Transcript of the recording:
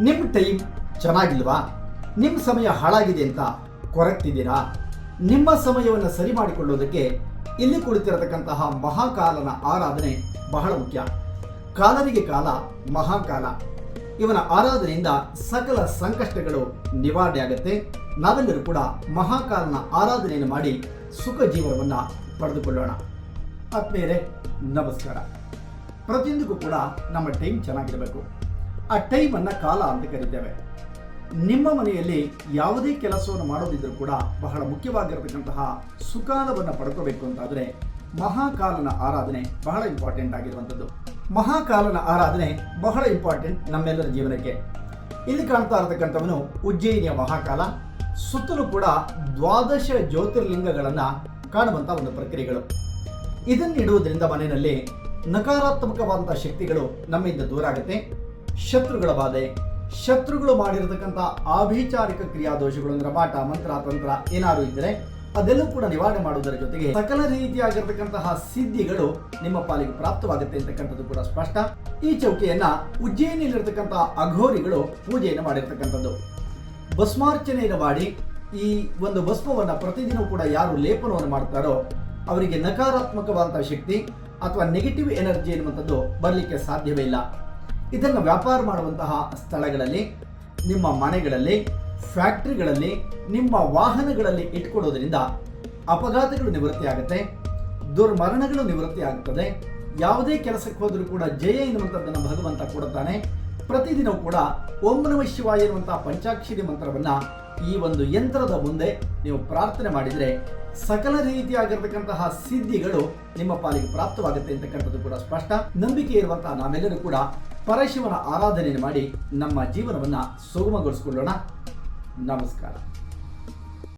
ನಿಮ್ಮ ಟೈಮ್ ಚೆನ್ನಾಗಿಲ್ವಾ? ನಿಮ್ಮ ಸಮಯ ಹಾಳಾಗಿದೆ ಅಂತ ಕೊರಗ್ತಿದ್ದೀರಾ? ನಿಮ್ಮ ಸಮಯವನ್ನು ಸರಿ ಮಾಡಿಕೊಳ್ಳೋದಕ್ಕೆ ಇಲ್ಲಿ ಕುಳಿತಿರತಕ್ಕಂತಹ ಮಹಾಕಾಲನ ಆರಾಧನೆ ಬಹಳ ಮುಖ್ಯ. ಕಾಲರಿಗೆ ಕಾಲ ಮಹಾಕಾಲ. ಇವನ ಆರಾಧನೆಯಿಂದ ಸಕಲ ಸಂಕಷ್ಟಗಳು ನಿವಾರಣೆ ಆಗುತ್ತೆ. ನಾವೆಲ್ಲರೂ ಕೂಡ ಮಹಾಕಾಲನ ಆರಾಧನೆಯನ್ನು ಮಾಡಿ ಸುಖ ಜೀವನವನ್ನು ಪಡೆದುಕೊಳ್ಳೋಣ. ಆತ್ಮೀಯರೇ, ನಮಸ್ಕಾರ. ಪ್ರತಿಯೊಂದಕ್ಕೂ ಕೂಡ ನಮ್ಮ ಟೈಮ್ ಚೆನ್ನಾಗಿರಬೇಕು. ಆ ಟೈಮನ್ನು ಕಾಲ ಅಂತ ಕರೀತೇವೆ. ನಿಮ್ಮ ಮನೆಯಲ್ಲಿ ಯಾವುದೇ ಕೆಲಸವನ್ನು ಮಾಡೋದಿದ್ರೂ ಕೂಡ ಬಹಳ ಮುಖ್ಯವಾಗಿರತಕ್ಕಂತಹ ಸುಕಾಲವನ್ನು ಪಡ್ಕೋಬೇಕು ಅಂತಾದರೆ ಮಹಾಕಾಲನ ಆರಾಧನೆ ಬಹಳ ಇಂಪಾರ್ಟೆಂಟ್ ಆಗಿರುವಂಥದ್ದು. ಮಹಾಕಾಲನ ಆರಾಧನೆ ಬಹಳ ಇಂಪಾರ್ಟೆಂಟ್ ನಮ್ಮೆಲ್ಲರ ಜೀವನಕ್ಕೆ. ಇಲ್ಲಿ ಕಾಣ್ತಾ ಇರತಕ್ಕಂಥವನು ಉಜ್ಜಯಿನಿಯ ಮಹಾಕಾಲ. ಸುತ್ತಲೂ ಕೂಡ 12 ಜ್ಯೋತಿರ್ಲಿಂಗಗಳನ್ನು ಕಾಣುವಂಥ ಒಂದು ಪ್ರಕ್ರಿಯೆಗಳು. ಇದನ್ನಿಡುವುದರಿಂದ ಮನೆಯಲ್ಲಿ ನಕಾರಾತ್ಮಕವಾದಂಥ ಶಕ್ತಿಗಳು ನಮ್ಮಿಂದ ದೂರ ಆಗುತ್ತೆ. ಶತ್ರುಗಳ ಬಾಧೆ, ಶತ್ರುಗಳು ಮಾಡಿರತಕ್ಕಂಥ ಆಭಿಚಾರಿಕ ಕ್ರಿಯಾದೋಷಗಳು ಅಂದ್ರೆ ಮಾಟ ಮಂತ್ರ ತಂತ್ರ ಏನಾದ್ರು ಇದ್ದರೆ ಅದೆಲ್ಲೂ ಕೂಡ ನಿವಾರಣೆ ಮಾಡುವುದರ ಜೊತೆಗೆ ಸಕಲ ರೀತಿಯಾಗಿರ್ತಕ್ಕಂತಹ ಸಿದ್ಧಿಗಳು ನಿಮ್ಮ ಪಾಲಿಗೆ ಪ್ರಾಪ್ತವಾಗುತ್ತೆ ಅಂತಕ್ಕಂಥದ್ದು ಕೂಡ ಸ್ಪಷ್ಟ. ಈ ಚೌಕಿಯನ್ನ ಉಜ್ಜಯಿನಿಯಲ್ಲಿರ್ತಕ್ಕಂತಹ ಅಘೋರಿಗಳು ಪೂಜೆಯನ್ನು ಮಾಡಿರ್ತಕ್ಕಂಥದ್ದು. ಭಸ್ಮಾರ್ಚನೆಯನ್ನು ಮಾಡಿ ಈ ಒಂದು ಭಸ್ಮವನ್ನು ಪ್ರತಿದಿನ ಕೂಡ ಯಾರು ಲೇಪನವನ್ನು ಮಾಡ್ತಾರೋ ಅವರಿಗೆ ನಕಾರಾತ್ಮಕವಾದಂತಹ ಶಕ್ತಿ ಅಥವಾ ನೆಗೆಟಿವ್ ಎನರ್ಜಿ ಎನ್ನುವಂಥದ್ದು ಬರಲಿಕ್ಕೆ ಸಾಧ್ಯವೇ ಇಲ್ಲ. ಇದನ್ನು ವ್ಯಾಪಾರ ಮಾಡುವಂತಹ ಸ್ಥಳಗಳಲ್ಲಿ, ನಿಮ್ಮ ಮನೆಗಳಲ್ಲಿ, ಫ್ಯಾಕ್ಟ್ರಿಗಳಲ್ಲಿ, ನಿಮ್ಮ ವಾಹನಗಳಲ್ಲಿ ಇಟ್ಕೊಡೋದ್ರಿಂದ ಅಪಘಾತಗಳು ನಿವೃತ್ತಿ ಆಗುತ್ತೆ, ದುರ್ಮರಣಗಳು ನಿವೃತ್ತಿ ಆಗುತ್ತದೆ. ಯಾವುದೇ ಕೆಲಸಕ್ಕೆ ಹೋದರೂ ಕೂಡ ಜಯ ಎನ್ನುವಂಥದ್ದನ್ನು ಭಗವಂತ ಕೊಡುತ್ತಾನೆ. ಪ್ರತಿದಿನವೂ ಕೂಡ ಓಂ ನಮಃ ಶಿವಾಯ ಎನ್ನುವಂತಹ ಪಂಚಾಕ್ಷರಿ ಮಂತ್ರವನ್ನು ಈ ಒಂದು ಯಂತ್ರದ ಮುಂದೆ ನೀವು ಪ್ರಾರ್ಥನೆ ಮಾಡಿದರೆ ಸಕಲ ರೀತಿಯಾಗಿರ್ತಕ್ಕಂತಹ ಸಿದ್ಧಿಗಳು ನಿಮ್ಮ ಪಾಲಿಗೆ ಪ್ರಾಪ್ತವಾಗುತ್ತೆ ಅಂತಕ್ಕಂಥದ್ದು ಕೂಡ ಸ್ಪಷ್ಟ. ನಂಬಿಕೆ ಇರುವಂತಹ ನಾವೆಲ್ಲರೂ ಕೂಡ ಪರಶಿವನ ಆರಾಧನೆಯನ್ನು ಮಾಡಿ ನಮ್ಮ ಜೀವನವನ್ನು ಸುಗಮಗೊಳಿಸಿಕೊಳ್ಳೋಣ. ನಮಸ್ಕಾರ.